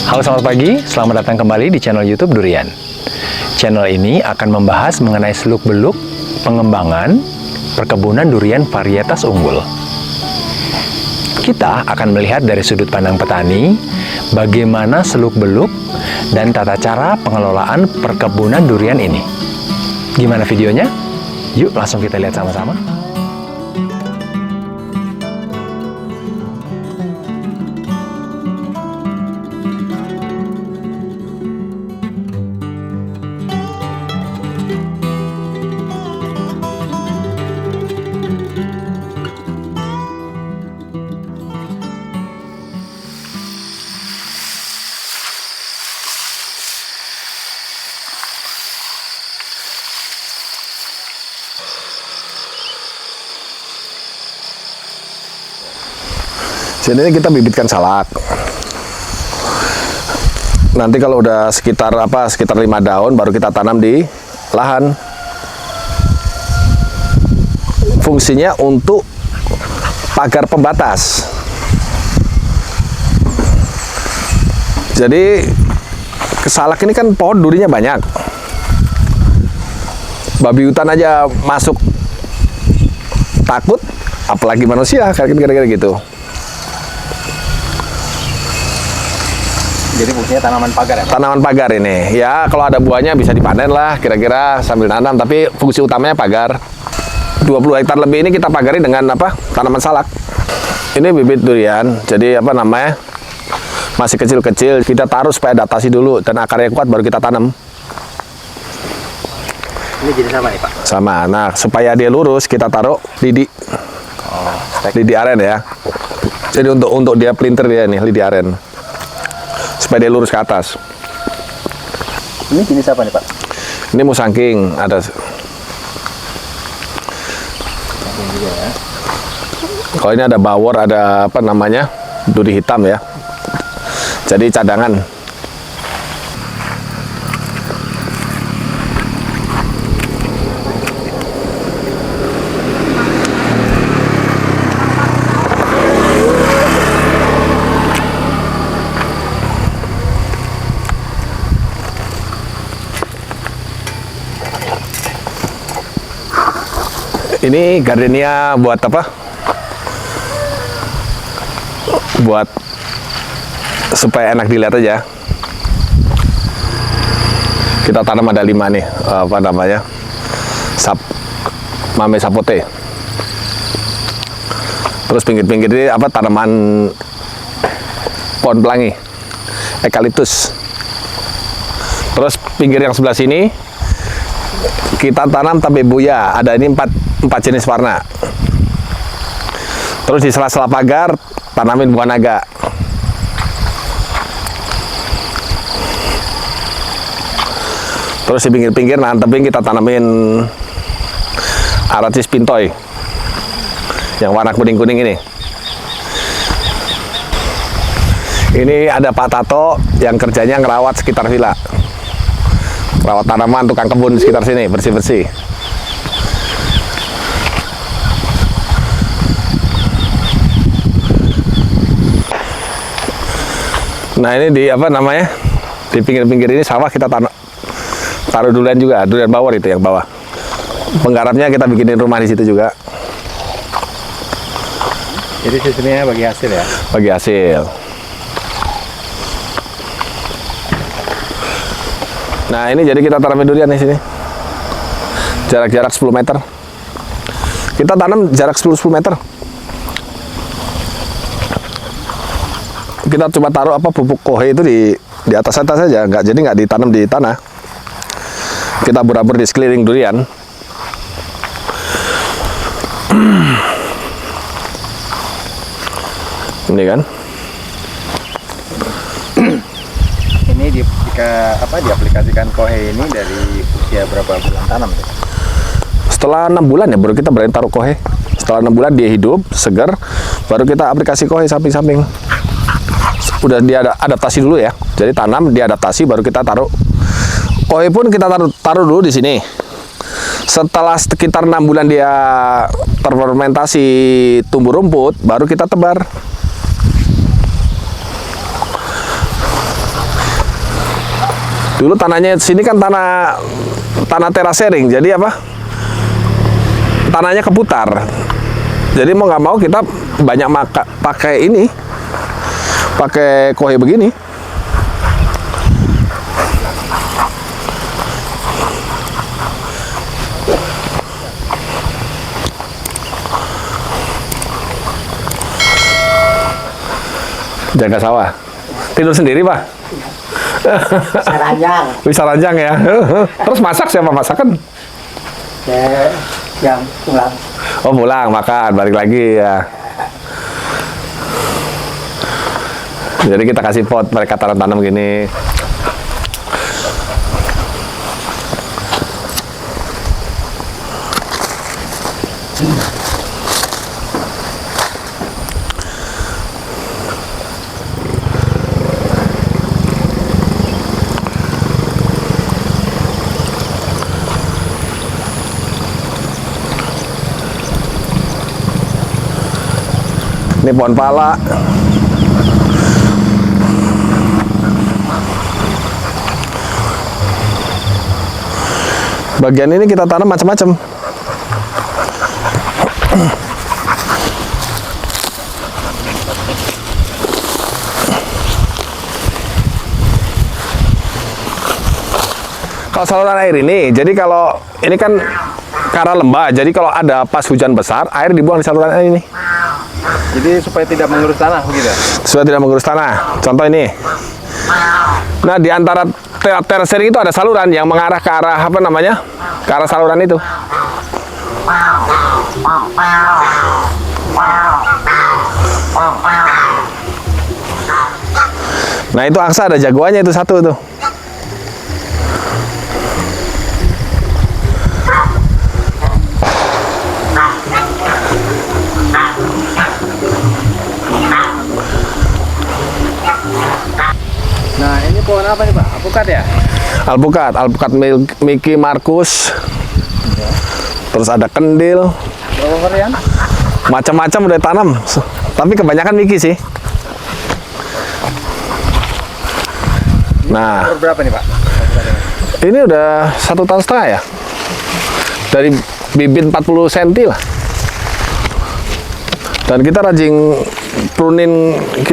Halo, selamat pagi, selamat datang kembali di channel YouTube Durian. Channel ini akan membahas mengenai seluk-beluk pengembangan perkebunan durian varietas unggul. Kita akan melihat dari sudut pandang petani bagaimana seluk-beluk dan tata cara pengelolaan perkebunan durian ini. Gimana videonya? Yuk langsung kita lihat sama-sama. Jadi kita bibitkan salak. Nanti kalau udah sekitar 5 daun baru kita tanam di lahan. Fungsinya untuk pagar pembatas. Jadi salak ini kan pohon durinya banyak. Babi hutan aja masuk takut, apalagi manusia, kira-kira gitu. Jadi fungsinya tanaman pagar ya, Pak? Tanaman pagar ini. Ya, kalau ada buahnya bisa dipanen lah, kira-kira sambil nanam. Tapi fungsi utamanya pagar. 20 hektar lebih ini kita pagari dengan tanaman salak. Ini bibit durian. Jadi masih kecil-kecil. Kita taruh supaya adaptasi dulu dan akarnya kuat baru kita tanam. Ini jenis apa nih, Pak? Sama. Nah, supaya dia lurus kita taruh lidi. Lidi aren ya. Jadi untuk dia pelintir dia nih, lidi aren. Supaya dia lurus ke atas. Ini jenis apa nih, Pak? Ini musangking, ada. Juga ya. Kalau ini ada bawor, ada duri hitam ya. Jadi cadangan. Ini gardenia buat apa? Buat supaya enak dilihat aja. Kita tanam ada 5 nih, mame sapote. Terus pinggir-pinggir ini tanaman pohon pelangi, eukaliptus. Terus pinggir yang sebelah sini kita tanam tabebuya, ada ini 4 jenis warna. Terus di sela-sela pagar tanamin buah naga. Terus di pinggir-pinggir nantepin kita tanamin aracis pintoy yang warna kuning-kuning ini. Ini ada Pak Tato yang kerjanya ngerawat sekitar villa. Rawat tanaman, tukang kebun di sekitar sini, bersih-bersih. Nah, ini di di pinggir-pinggir ini sawah kita taruh durian juga, durian bawor itu yang bawah. Penggarapnya kita bikinin rumah di situ juga. Jadi sistemnya bagi hasil ya? Bagi hasil. Nah, ini jadi kita tanamin durian di sini. Jarak-jarak 10 meter. Kita tanam jarak 10 meter. Kita cuma taruh pupuk kohe itu di atas saja, nggak ditanam di tanah. Kita burabur di sekeliling durian. Ini kan. Ini diaplikasikan kohe ini dari usia berapa bulan tanam? Setelah 6 bulan ya baru kita berani taruh kohe. Setelah 6 bulan dia hidup, segar, baru kita aplikasi kohe samping-samping. Udah dia adaptasi dulu ya. Jadi tanam, diadaptasi, baru kita taruh. Kohe pun kita taruh dulu di sini. Setelah sekitar 6 bulan dia terfermentasi tumbuh rumput, baru kita tebar. Dulu tanahnya sini kan tanah terasering, jadi apa? Tanahnya keputar. Jadi mau nggak mau kita banyak pakai ini, pakai kohe begini. Jaga sawah. Tidur sendiri, Pak? Saranjang. Bisa ranjang ya. Terus masak siapa masakan? Yang pulang. Oh pulang makan, balik lagi ya. Jadi kita kasih pot, mereka tanam gini. Ini pohon pala. Bagian ini kita tanam macam-macam. Kalau saluran air ini, jadi kalau ini kan karena lembah, jadi kalau ada pas hujan besar, air dibuang di saluran air ini. Jadi supaya tidak mengurus tanah begitu. Supaya tidak mengurus tanah. Contoh ini. Nah, di antara terasering itu ada saluran yang mengarah ke arah apa namanya? Ke arah saluran itu. Nah, itu angsa ada jagoannya itu satu tuh. Nah, ini pohon apa nih, Pak? Alpukat ya? Alpukat Mickey Marcus. Terus ada kendil. Berapa varian? Macam-macam udah tanam. Tapi kebanyakan Mickey sih. Nah, Umur berapa nih, Pak? ini udah 1,5 tahun ya. Dari bibit 40 cm lah. Dan kita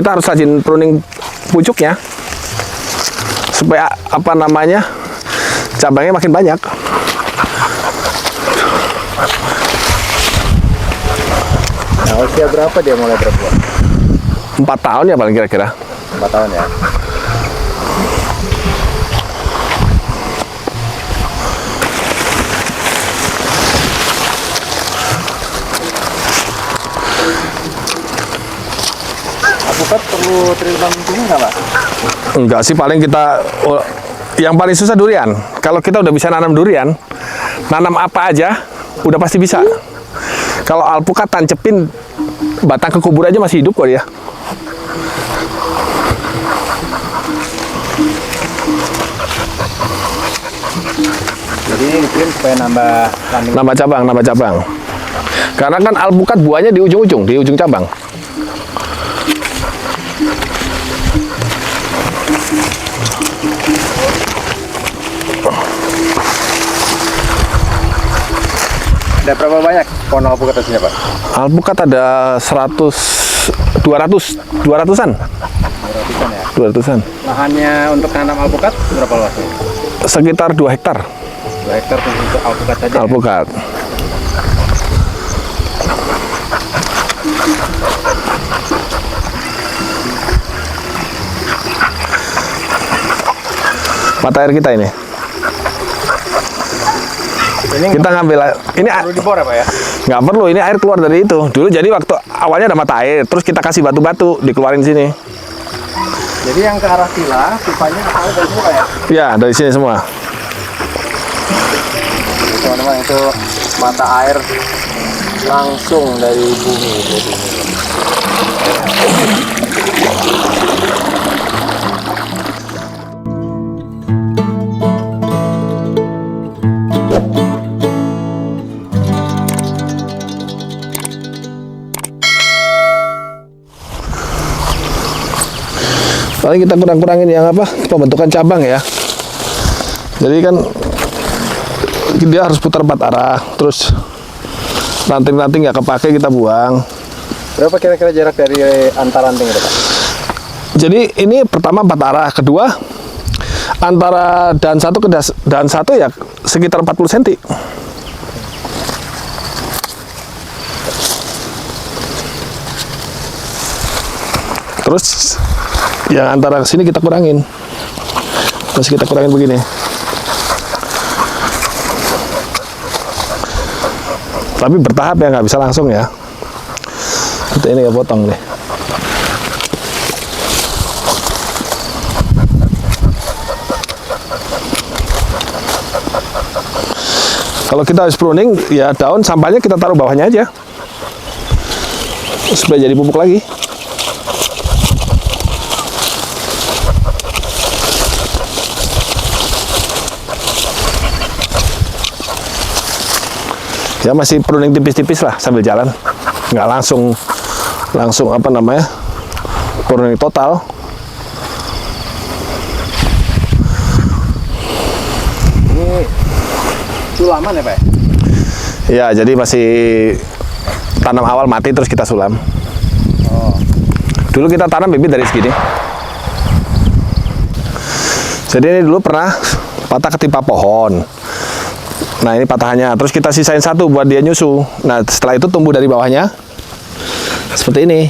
harus rajin pruning pucuknya. Supaya apa namanya? Cabangnya makin banyak. Nah, usia berapa dia mulai berbuah? 4 tahun ya paling kira-kira. 4 tahun ya. Alpukat perlu treatment ini nggak, Pak? Enggak sih, paling kita yang paling susah durian. Kalau kita udah bisa nanam durian, nanam apa aja udah pasti bisa. Kalau alpukat tancepin batang ke kubur aja masih hidup kok dia. Jadi ini supaya nambah Nambah cabang. Karena kan alpukat buahnya di ujung cabang. Ada berapa banyak pohon alpukat di sini, Pak? Alpukat ada 200-an. 200-an ya. 200-an. Lahannya untuk nanam alpukat berapa luasnya? Sekitar 2 hektar 2 hektar untuk alpukat saja. alpukat. Mata air kita ini. Ini Kita ngambil ini perlu dibor ya, Pak ya? nggak perlu, ini air keluar dari itu. Dulu jadi waktu awalnya ada mata air, terus kita kasih batu-batu dikeluarin sini. Jadi yang ke arah pipanya asalnya dari sini, Pak ya? Ya, dari sini semua. Teman-teman, itu mata air langsung dari bumi. Paling kita kurang-kurangin yang apa? Pembentukan cabang ya. Jadi kan dia harus putar 4 arah, terus ranting-ranting nggak kepake kita buang. Berapa kira-kira jarak dari antar ranting itu, Pak? Jadi ini pertama 4 arah, kedua antara dahan satu ke dahan satu ya sekitar 40 cm. Terus yang antara sini kita kurangin. Terus kita kurangin begini. Tapi bertahap ya, nggak bisa langsung ya. Kita ini ya potong nih. Kalau kita habis pruning, ya daun sampahnya kita taruh bawahnya aja, supaya jadi pupuk lagi. Ya masih pruning tipis-tipis lah sambil jalan, nggak langsung apa namanya pruning total. Ini sulaman ya, Pak? Ya, jadi masih tanam awal mati terus kita sulam. Oh. Dulu kita tanam bibit dari segini. Jadi ini dulu pernah patah ketimpa pohon. Nah ini patahannya, terus kita sisain satu buat dia nyusu. Nah setelah itu tumbuh dari bawahnya seperti ini.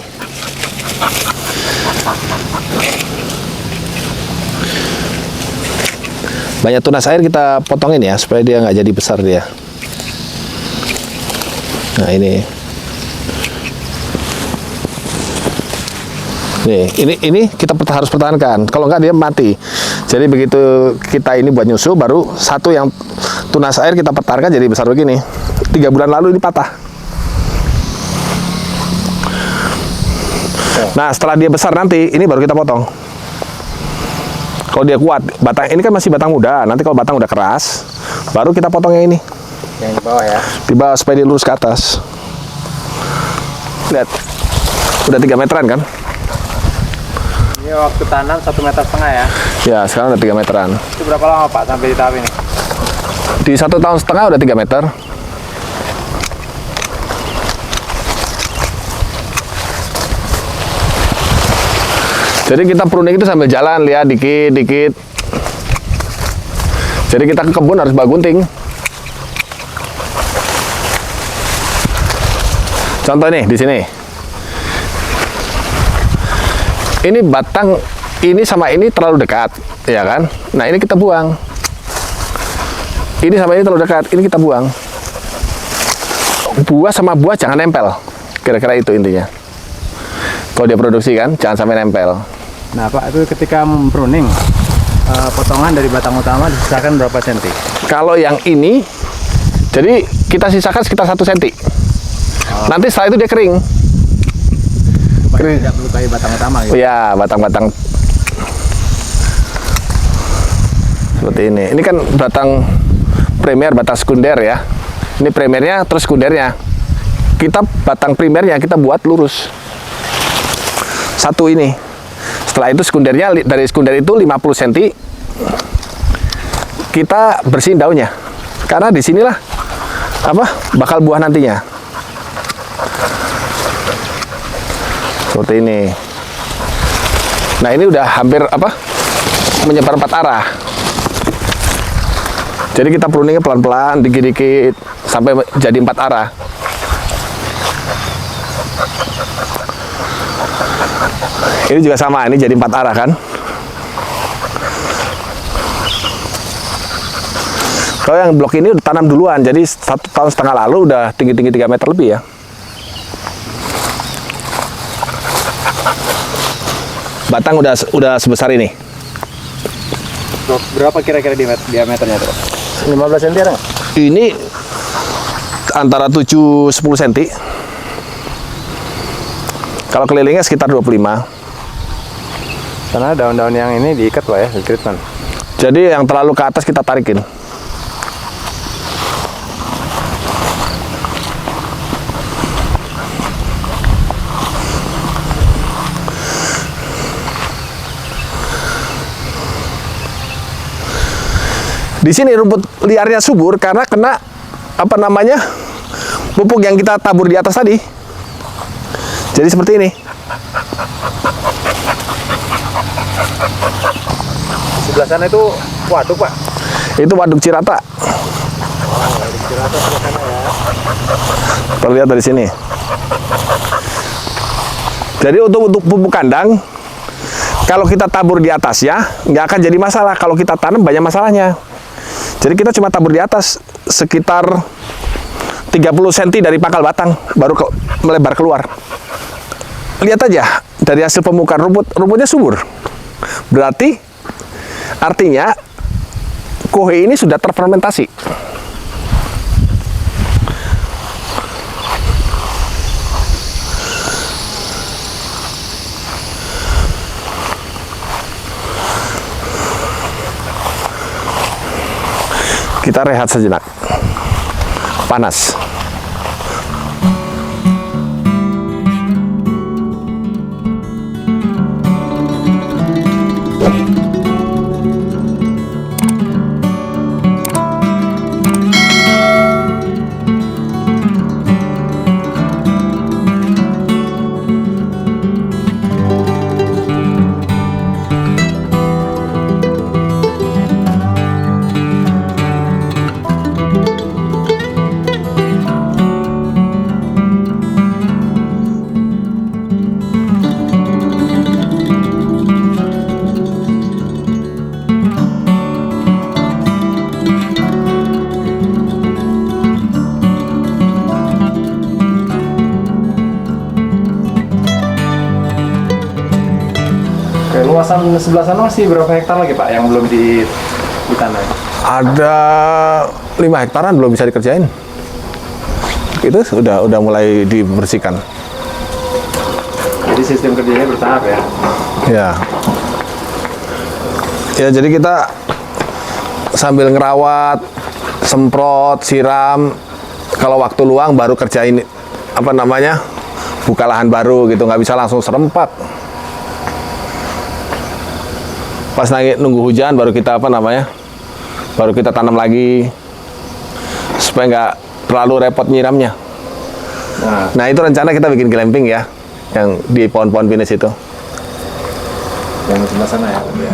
Banyak tunas air kita potongin ya, supaya dia nggak jadi besar dia. Nah ini. Nih, ini kita harus pertahankan. Kalau nggak dia mati. Jadi begitu kita ini buat nyusu, baru satu yang tunas air kita pertahankan jadi besar begini. 3 bulan lalu ini patah. Nah, setelah dia besar nanti, ini baru kita potong. Kalau dia kuat, batang ini kan masih batang muda. Nanti kalau batang udah keras, baru kita potong yang ini. Yang di bawah ya? Di bawah supaya dia lurus ke atas. Lihat, udah 3 meteran kan? Ini waktu tanam 1,5 meter ya? Ya, sekarang udah 3 meteran. Itu berapa lama, Pak, sampai di tahap ini? Di 1,5 tahun udah 3 meter. Jadi kita pruning itu sambil jalan, lihat dikit-dikit. Jadi kita ke kebun harus bawa gunting. Contoh nih di sini. Ini batang ini sama ini terlalu dekat, ya kan? Nah ini kita buang. Ini sama ini terlalu dekat, ini kita buang. Buah sama buah jangan nempel. Kira-kira itu intinya. Kalau dia produksi kan, jangan sampai nempel. Nah, Pak, itu ketika pruning, potongan dari batang utama disisakan berapa senti? Kalau yang ini, jadi kita sisakan sekitar 1 cm. Nanti setelah itu dia kering. Supaya tidak melukai batang utama gitu? Ya, batang-batang seperti ini. Ini kan batang primer, batang sekunder ya. Ini primernya, terus sekundernya. Kita batang primernya kita buat lurus. Satu ini. Setelah itu sekundernya, dari sekunder itu 50 cm kita bersihin daunnya. Karena disinilah bakal buah nantinya. Seperti ini. Nah ini udah hampir menyebar 4 arah. Jadi kita pruningnya pelan-pelan, dikit-dikit sampai jadi 4 arah. Ini juga sama, ini jadi 4 arah kan. Kalau yang blok ini udah tanam duluan, jadi 1,5 tahun lalu udah tinggi-tinggi 3 meter lebih ya. Batang udah sebesar ini. Berapa kira-kira diameternya tuh? 15 cm ada nggak? Ini antara 7-10 cm. Kalau kelilingnya sekitar 25. Karena daun-daun yang ini diikat, Pak, ya, di treatment. Jadi yang terlalu ke atas kita tarikin. Di sini rumput liarnya subur karena kena apa namanya pupuk yang kita tabur di atas tadi. Jadi seperti ini. Sebelah sana itu waduk, Pak. Itu waduk Cirata. Waduk Cirata sebelah sana ya. Terlihat dari sini. Jadi untuk pupuk kandang, kalau kita tabur di atas ya, nggak akan jadi masalah. Kalau kita tanam banyak masalahnya. Jadi kita cuma tabur di atas sekitar 30 cm dari pangkal batang, baru melebar keluar. Lihat aja dari hasil pemukaan rumputnya subur. Berarti artinya kohe ini sudah terfermentasi. Kita rehat sejenak. Panas. Oke, luasan sebelah sana masih berapa hektar lagi, Pak, yang belum ditanam? Ada 5 hektaran belum bisa dikerjain. Itu sudah mulai dibersihkan. Jadi sistem kerjanya bertahap ya? Ya. Ya, jadi kita sambil ngerawat, semprot, siram. Kalau waktu luang baru kerjain apa namanya? Buka lahan baru gitu, nggak bisa langsung serempak. Pas nunggu hujan baru kita apa namanya? Baru kita tanam lagi supaya nggak terlalu repot nyiramnya. Nah, itu rencana kita bikin glamping ya, yang di pohon-pohon pinus itu. Yang sebelah sana ya? Ya.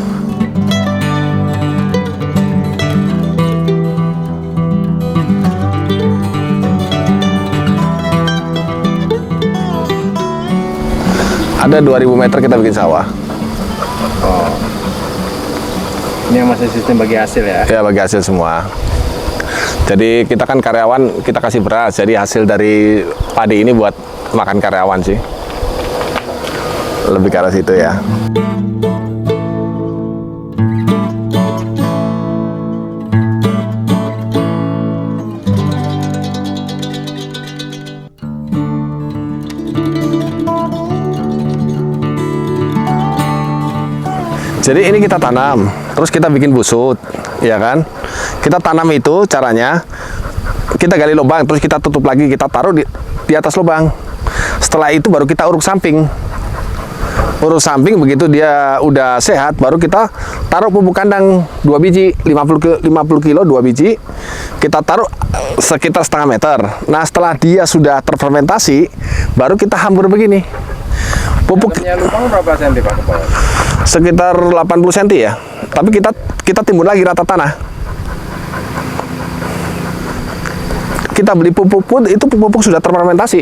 Ada 2000 meter kita bikin sawah. Oh. Ini yang masih sistem bagi hasil ya? Ya, bagi hasil semua. Jadi kita kan karyawan, kita kasih beras. Jadi hasil dari padi ini buat makan karyawan sih. Lebih ke arah situ ya. Jadi ini kita tanam, terus kita bikin busut, ya kan? Kita tanam itu caranya, kita gali lubang, terus kita tutup lagi, kita taruh di atas lubang. Setelah itu baru kita uruk samping. Uruk samping begitu dia udah sehat, baru kita taruh pupuk kandang 2 biji, 50 kilo 2 biji. Kita taruh sekitar setengah meter. Nah, setelah dia sudah terfermentasi, baru kita hambur begini. Pupuk lubang berapa senti, Pak, ke bawah? Sekitar 80 cm ya. Tapi kita timbun lagi rata tanah. Kita beli pupuk pun itu pupuk sudah terfermentasi.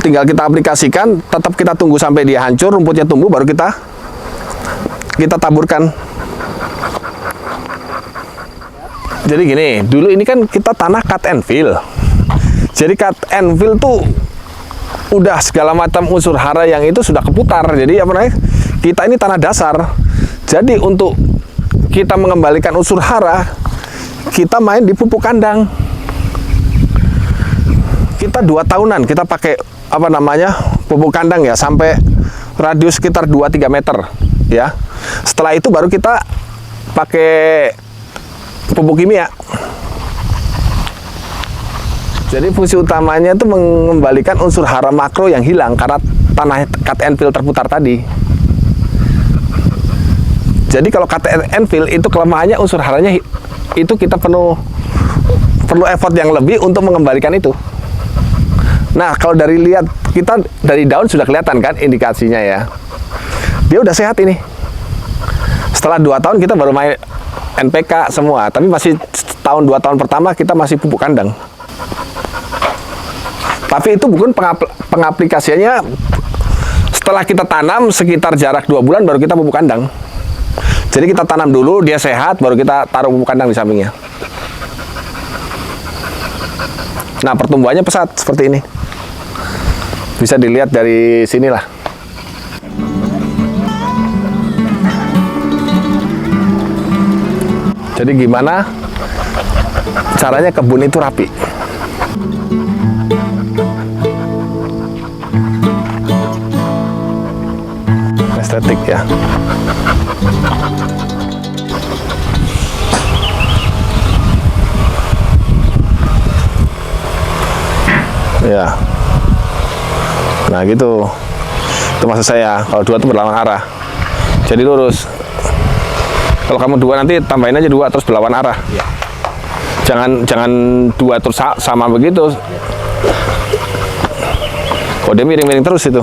Tinggal kita aplikasikan, tetap kita tunggu sampai dia hancur, rumputnya tumbuh, baru kita taburkan. Jadi gini, dulu ini kan kita tanah cut and fill. Jadi cut and fill tuh udah segala macam unsur hara yang itu sudah keputar. Jadi apa namanya? Kita ini tanah dasar. Jadi untuk kita mengembalikan unsur hara, kita main di pupuk kandang. Kita 2 tahunan kita pakai apa namanya? Pupuk kandang ya, sampai radius sekitar 2-3 meter ya. Setelah itu baru kita pakai pupuk kimia. Jadi fungsi utamanya itu mengembalikan unsur hara makro yang hilang karena tanah cut and fill terputar tadi. Jadi kalau KTN Enfield itu kelemahannya unsur haranya itu kita perlu effort yang lebih untuk mengembalikan itu. Nah, kalau dari lihat kita dari daun sudah kelihatan kan indikasinya ya. Dia udah sehat ini. Setelah 2 tahun kita baru main NPK semua, tapi masih tahun 2 tahun pertama kita masih pupuk kandang. Tapi itu bukan pengaplikasiannya setelah kita tanam sekitar jarak 2 bulan baru kita pupuk kandang. Jadi kita tanam dulu, dia sehat, baru kita taruh pupuk kandang di sampingnya. Nah, pertumbuhannya pesat seperti ini. Bisa dilihat dari sinilah. Jadi gimana caranya kebun itu rapi? Estetik ya. Ya. Nah gitu. Itu maksud saya. Kalau 2 itu berlawan arah. Jadi lurus. Kalau kamu 2 nanti tambahin aja 2 terus berlawan arah. Ya. Jangan 2 terus sama begitu. Oh, dia miring-miring terus itu.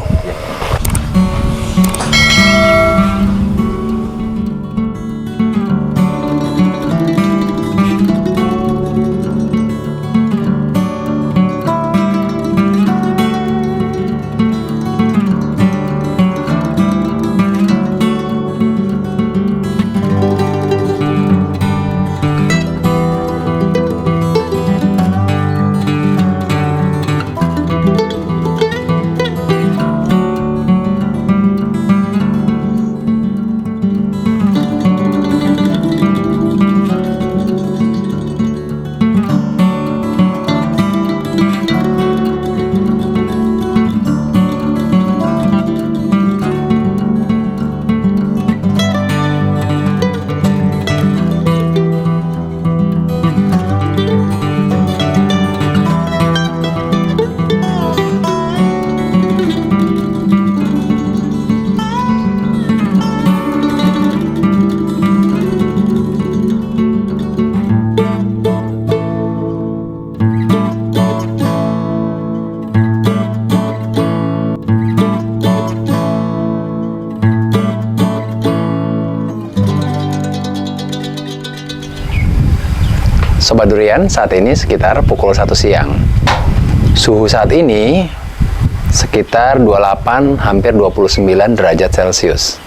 Sobat Durian, saat ini sekitar pukul 1 siang. Suhu saat ini sekitar 28 hampir 29 derajat Celcius.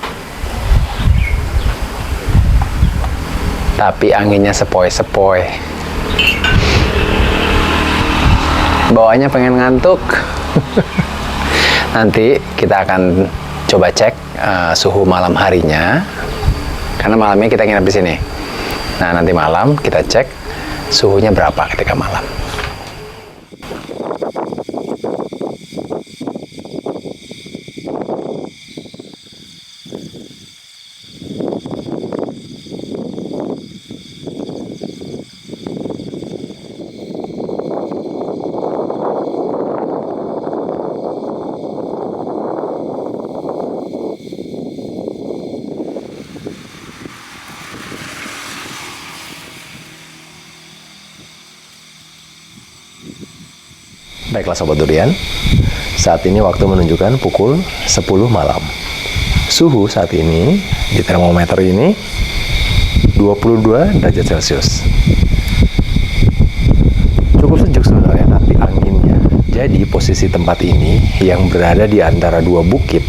Tapi anginnya sepoi-sepoi. Bawahnya pengen ngantuk. Nanti kita akan coba cek suhu malam harinya. Karena malamnya kita nginep di sini. Nah, nanti malam kita cek suhunya berapa ketika malam. Baiklah Sobat Durian, saat ini waktu menunjukkan pukul 10 malam. Suhu saat ini di termometer ini 22 derajat Celcius. Cukup sejuk sebenarnya, tapi anginnya. Jadi posisi tempat ini yang berada di antara 2 bukit,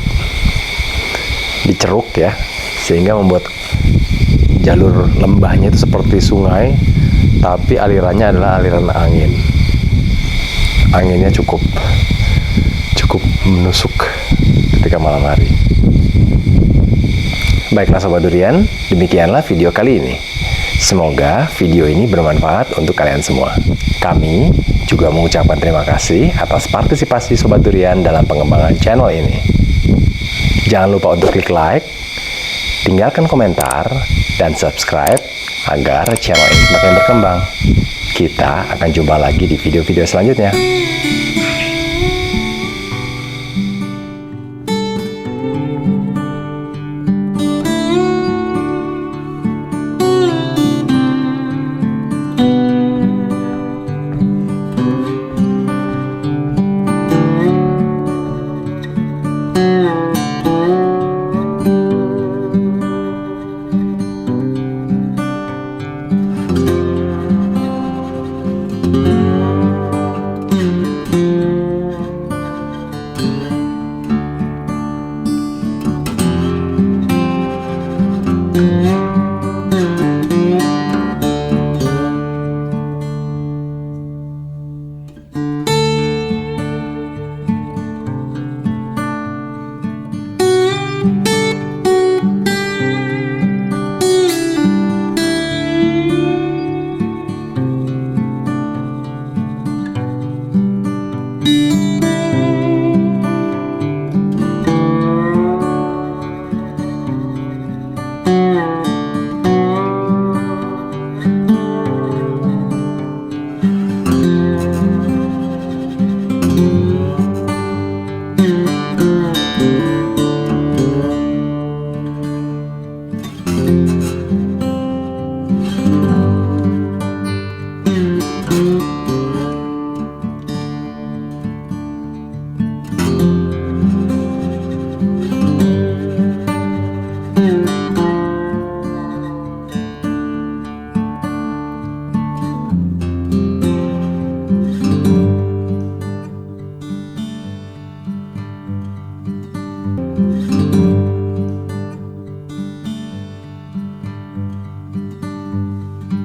diceruk ya, sehingga membuat jalur lembahnya itu seperti sungai, tapi alirannya adalah aliran angin. Anginnya cukup menusuk ketika malam hari. Baiklah Sobat Durian, demikianlah video kali ini. Semoga video ini bermanfaat untuk kalian semua. Kami juga mengucapkan terima kasih atas partisipasi Sobat Durian dalam pengembangan channel ini. Jangan lupa untuk klik like, tinggalkan komentar, dan subscribe agar channel ini semakin berkembang. Kita akan jumpa lagi di video-video selanjutnya.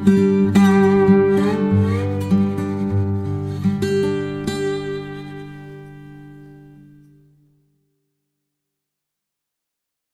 you.